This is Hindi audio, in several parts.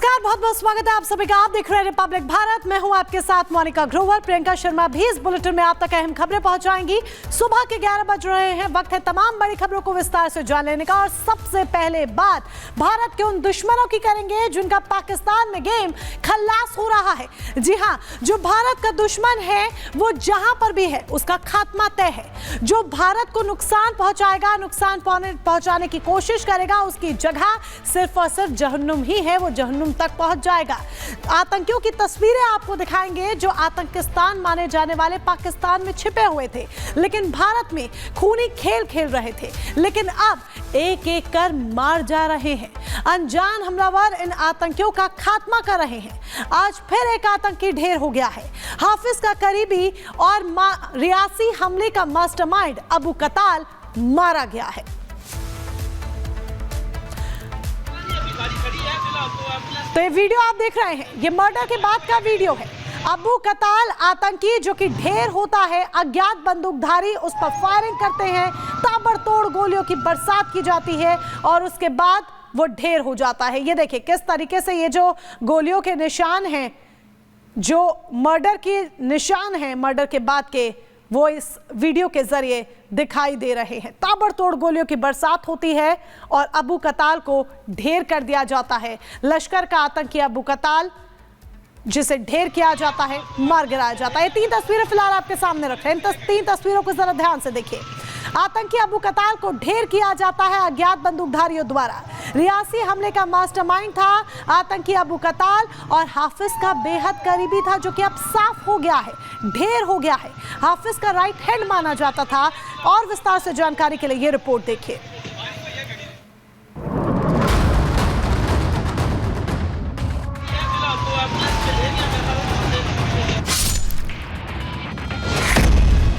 नमस्कार, बहुत बहुत स्वागत है आप सभी का। आप देख रहे हैं रिपब्लिक भारत। मैं हूं आपके साथ मोनिका ग्रोवर। प्रियंका शर्मा भी इस बुलेटिन में आप तक अहम खबरें पहुंचाएंगी। सुबह के 11 बज रहे हैं, वक्त है तमाम बड़ी खबरों को विस्तार से जान लेने का। और सबसे पहले बात भारत के उन दुश्मनों की करेंगे जिनका पाकिस्तान में गेम खल्लास हो रहा है। जी हाँ, जो भारत का दुश्मन है वो जहां पर भी है उसका खात्मा तय है। जो भारत को नुकसान पहुंचाएगा, नुकसान पहुंचाने की कोशिश करेगा, उसकी जगह सिर्फ और सिर्फ जहन्नुम ही है, वो जहन्नुम तक पहुंच जाएगा। आतंकियों की तस्वीरें आपको दिखाएंगे जो आतंकिस्तान माने जाने वाले पाकिस्तान में छिपे हुए थे, लेकिन भारत में खूनी खेल खेल रहे थे, लेकिन अब एक एक कर मार जा रहे हैं। अनजान हमलावर इन आतंकियों का खात्मा कर रहे हैं। आज फिर एक आतंकी ढेर हो गया है। हाफिज का करीबी और रियासी हमले का मास्टरमाइंड अबू कताल मारा गया है। तो ये वीडियो आप देख रहे हैं, ये मर्डर के बाद का वीडियो है। अबू कताल आतंकी जो कि ढेर होता है, अज्ञात बंदूकधारी उस पर फायरिंग करते हैं, ताबड़तोड़ गोलियों की बरसात की जाती है और उसके बाद वो ढेर हो जाता है। ये देखिए किस तरीके से ये जो गोलियों के निशान हैं, जो मर्डर के निशान हैं मर्डर के बाद के, वो इस वीडियो के जरिए दिखाई दे रहे हैं। ताबड़तोड़ गोलियों की बरसात होती है और अबू कताल को ढेर कर दिया जाता है। लश्कर का आतंकी अबू कताल जिसे ढेर किया जाता है, मार गिराया जाता है। 3 तस्वीरें फिलहाल आपके सामने रख रहे हैं। 3 तस्वीरों को जरा ध्यान से देखिए। आतंकी अबू कताल को ढेर किया जाता है अज्ञात बंदूकधारियों द्वारा। रियासी हमले का मास्टरमाइंड था आतंकी अबू कताल और हाफिज का बेहद करीबी था, जो कि अब साफ हो गया है, ढेर हो गया है। हाफिज का राइट हैंड माना जाता था। और विस्तार से जानकारी के लिए ये रिपोर्ट देखिए।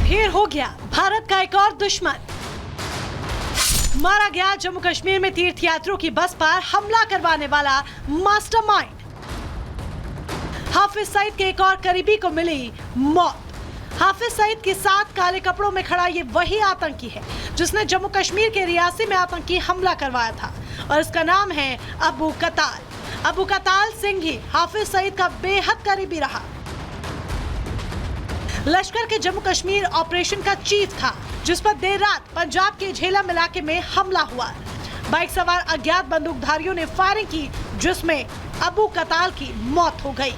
ढेर हो गया भारत का एक और दुश्मन। मारा गया जम्मू कश्मीर में तीर्थयात्रियों की बस पर हमला करवाने वाला मास्टरमाइंड। हाफिज सईद के एक और करीबी को मिली मौत। हाफिज सईद के साथ काले कपड़ों में खड़ा ये वही आतंकी है जिसने जम्मू कश्मीर के रियासी में आतंकी हमला करवाया था और इसका नाम है अबू कताल। अबू कताल सिंह ही हाफिज सईद का बेहद करीबी रहा। लश्कर के जम्मू कश्मीर ऑपरेशन का चीफ था, जिस पर देर रात पंजाब के झेलम इलाके में हमला हुआ। बाइक सवार अज्ञात बंदूकधारियों ने फायरिंग की, जिसमें अबू कताल की मौत हो गई।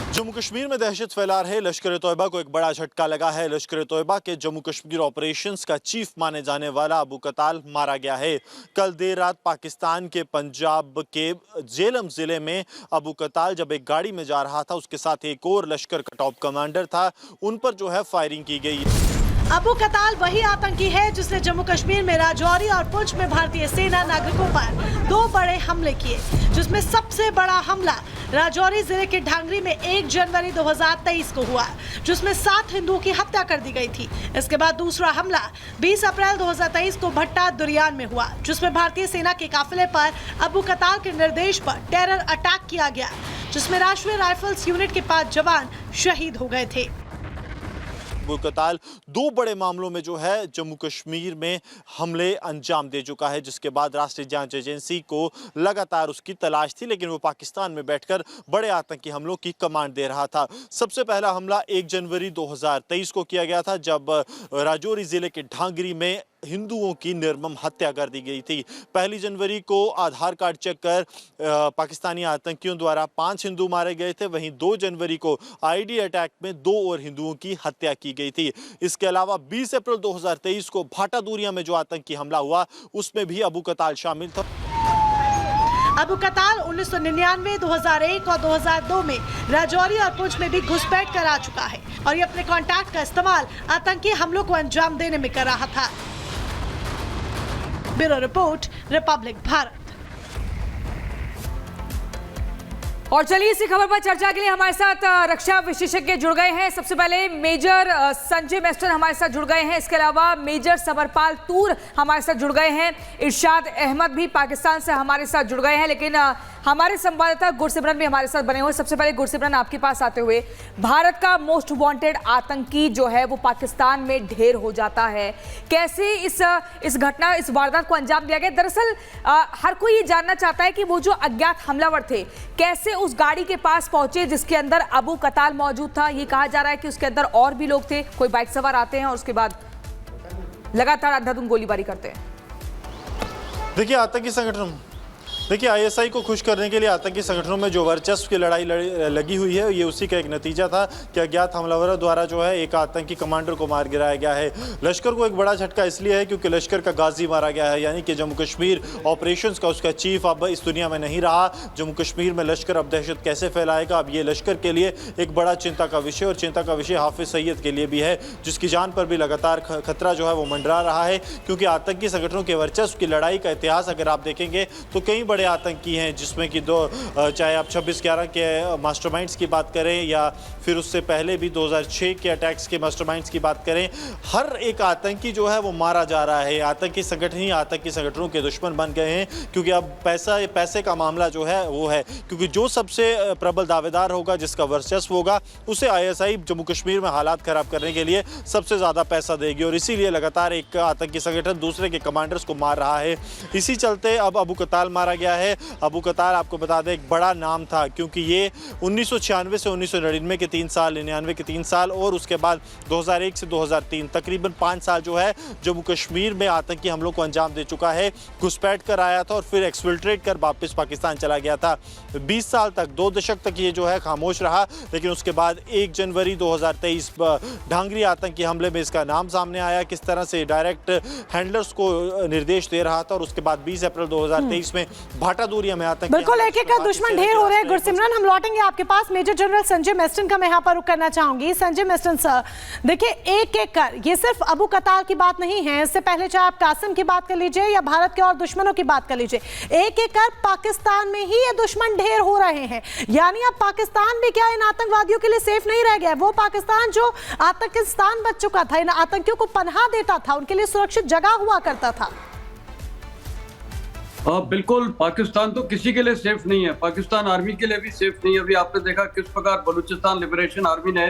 जम्मू कश्मीर में दहशत फैला रहे लश्कर तोयबा को एक बड़ा झटका लगा है। लश्कर तोयबा के जम्मू कश्मीर ऑपरेशंस का चीफ माने जाने वाला अबू कताल मारा गया है। कल देर रात पाकिस्तान के पंजाब के झेलम जिले में अबू कताल जब एक गाड़ी में जा रहा था, उसके साथ एक और लश्कर का टॉप कमांडर था, उन पर जो है फायरिंग की गई। अबू कताल वही आतंकी है जिसने जम्मू कश्मीर में राजौरी और पुंछ में भारतीय सेना नागरिकों पर 2 बड़े हमले किए, जिसमें सबसे बड़ा हमला राजौरी जिले के ढांगरी में 1 जनवरी 2023 को हुआ, जिसमें 7 हिंदुओं की हत्या कर दी गई थी। इसके बाद दूसरा हमला 20 अप्रैल 2023 को भट्टा दुरियान में हुआ, जिसमें भारतीय सेना के काफिले पर अबू कताल के निर्देश पर टेरर अटैक किया गया, जिसमें राष्ट्रीय राइफल्स यूनिट के 5 जवान शहीद हो गए थे। अबू कताल 2 बड़े मामलों में जो है जम्मू कश्मीर में हमले अंजाम दे चुका है, जिसके बाद राष्ट्रीय जांच एजेंसी को लगातार उसकी तलाश थी, लेकिन वो पाकिस्तान में बैठकर बड़े आतंकी हमलों की कमांड दे रहा था। सबसे पहला हमला 1 जनवरी 2023 को किया गया था, जब राजौरी जिले के ढांगरी में हिंदुओं की निर्मम हत्या कर दी गई थी। 1 जनवरी को आधार कार्ड चेक कर पाकिस्तानी आतंकियों द्वारा 5 हिंदू मारे गए थे। वहीं 2 जनवरी को आईडी अटैक में 2 और हिंदुओं की हत्या की गई थी। इसके अलावा 20 अप्रैल 2023 को भाटा दूरिया में जो आतंकी हमला हुआ, उसमें भी अबू कताल शामिल था। अबू कताल 1999, 2001 और 2002 में राजौरी और पुंछ में भी घुसपैठ कर आ चुका है और ये अपने कॉन्टैक्ट का इस्तेमाल आतंकी हमलों को अंजाम देने में कर रहा था। Bureau report, Republic Bharat. और चलिए इसी खबर पर चर्चा के लिए हमारे साथ रक्षा विशेषज्ञ जुड़ गए हैं। सबसे पहले मेजर संजय मेस्टर हमारे साथ जुड़ गए हैं। इसके अलावा मेजर समरपाल तूर हमारे साथ जुड़ गए हैं। इरशाद अहमद भी पाकिस्तान से हमारे साथ जुड़ गए हैं। लेकिन हमारे संवाददाता गुरसिमरन भी हमारे साथ बने हुए। सबसे पहले गुरसिमरन, आपके पास आते हुए, भारत का मोस्ट वांटेड आतंकी जो है वो पाकिस्तान में ढेर हो जाता है। कैसे इस घटना, इस वारदात को अंजाम दिया गया? दरअसल हर कोई ये जानना चाहता है कि वो जो अज्ञात हमलावर थे कैसे उस गाड़ी के पास पहुंचे जिसके अंदर अबू कताल मौजूद था। ये कहा जा रहा है कि उसके अंदर और भी लोग थे। कोई बाइक सवार आते हैं और उसके बाद लगातार अंधाधुंध गोलीबारी करते हैं। देखिए, आतंकी संगठन, देखिए आईएसआई को खुश करने के लिए आतंकी संगठनों में जो वर्चस्व की लड़ाई लगी हुई है, ये उसी का एक नतीजा था कि अज्ञात हमलावरों द्वारा जो है एक आतंकी कमांडर को मार गिराया गया है। लश्कर को एक बड़ा झटका इसलिए है क्योंकि लश्कर का गाजी मारा गया है, यानी कि जम्मू कश्मीर ऑपरेशंस का उसका चीफ अब इस दुनिया में नहीं रहा। जम्मू कश्मीर में लश्कर अब दहशत कैसे फैलाएगा, अब ये लश्कर के लिए एक बड़ा चिंता का विषय, और चिंता का विषय हाफिज सईद के लिए भी है, जिसकी जान पर भी लगातार खतरा जो है वो मंडरा रहा है। क्योंकि आतंकी संगठनों के वर्चस्व की लड़ाई का इतिहास अगर आप देखेंगे तो कई बड़े आतंकी हैं, जिसमें कि चाहे आप 26/11 के मास्टरमाइंड्स की बात करें या फिर उससे पहले भी 2006 के अटैक्स के मास्टरमाइंड्स की बात करें, हर एक आतंकी जो है वो मारा जा रहा है। आतंकी संगठन ही आतंकी संगठनों के दुश्मन बन गए हैं, क्योंकि अब पैसे का मामला जो है वो है, क्योंकि जो सबसे प्रबल दावेदार होगा, जिसका वर्चस्व होगा, उसे आईएसआई जम्मू कश्मीर में हालात खराब करने के लिए सबसे ज़्यादा पैसा देगी, और इसीलिए लगातार एक आतंकी संगठन दूसरे के कमांडर्स को मार रहा है। इसी चलते अब अबू कताल मारा गया है। अबू कताल, आपको बता दें, एक बड़ा नाम था, क्योंकि ये 1996 से 1999 के 3 साल, 99 के 3 साल और उसके बाद 2001 से 2003 तकरीबन 5 साल जो है जम्मू कश्मीर में आतंकी हमलों को अंजाम दे चुका है। घुसपैठ कर आया था और फिर एक्सफिल्ट्रेट कर वापस पाकिस्तान चला गया था। 20 साल तक, 2 दशक तक ये जो है खामोश रहा, लेकिन उसके बाद 1 जनवरी 2023 ढांगरी आतंकी हमले में इसका नाम सामने आया, किस तरह से डायरेक्ट हैंडलर्स को निर्देश दे रहा था, और उसके बाद 20 अप्रैल 2023 में भाटा दूरिया में आतंकी बिल्कुल एक एक का दुश्मन ढेर हो रहे हैं। गुरसिमरन, हम लौटेंगे आपके पास। मेजर जनरल संजय मेस्टन का मैं यहाँ पर रुक करना चाहूंगी। संजय मेस्टन सर, देखिए एक एक कर, ये सिर्फ अबू कताल की बात नहीं है, इससे पहले चाहे आप कासिम की बात कर लीजिए या भारत के और दुश्मनों की बात कर लीजिए, एक एक कर पाकिस्तान में ही ये दुश्मन ढेर हो रहे हैं। यानी अब पाकिस्तान भी क्या इन आतंकवादियों के लिए सेफ नहीं रह गया? वो पाकिस्तान जो आतंकिस्तान बच चुका था, इन आतंकियों को पनाह देता था, उनके लिए सुरक्षित जगह हुआ करता था। बिल्कुल, पाकिस्तान तो किसी के लिए सेफ नहीं है, पाकिस्तान आर्मी के लिए भी सेफ नहीं है। अभी आपने देखा किस प्रकार बलूचिस्तान लिबरेशन आर्मी ने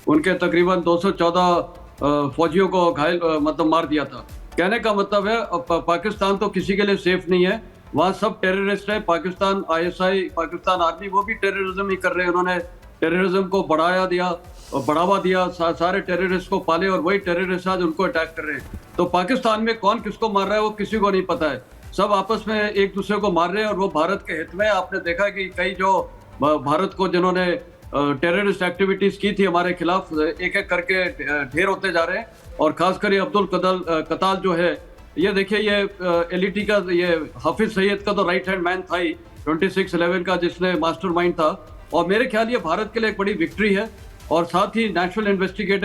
उनके तकरीबन 214 फौजियों को घायल मतलब मार दिया था। कहने का मतलब है पाकिस्तान तो किसी के लिए सेफ नहीं है, वहाँ सब टेररिस्ट है। पाकिस्तान आईएसआई, पाकिस्तान आर्मी, वो भी टेररिज्म ही कर रहे हैं। उन्होंने टेररिज्म को बढ़ावा दिया, सारे टेररिस्ट को पाले, और वही टेररिस्ट आज उनको अटैक कर रहे हैं। तो पाकिस्तान में कौन किसको मार रहा है वो किसी को नहीं पता है, सब आपस में एक दूसरे को मार रहे हैं, और वो भारत के हित में। आपने देखा कि कई जो भारत को जिन्होंने टेररिस्ट एक्टिविटीज की थी हमारे खिलाफ, एक एक करके ढेर होते जा रहे हैं। और खासकर ये अब्दुल कताल जो है, ये देखिए, ये एलईटी का, ये हाफिज सईद का तो राइट हैंड मैन था ही, 26/11 का जिसने मास्टरमाइंड था। और मेरे ख्याल ये भारत के लिए एक बड़ी विक्ट्री है, और साथ ही नेशनल इन्वेस्टिगेटर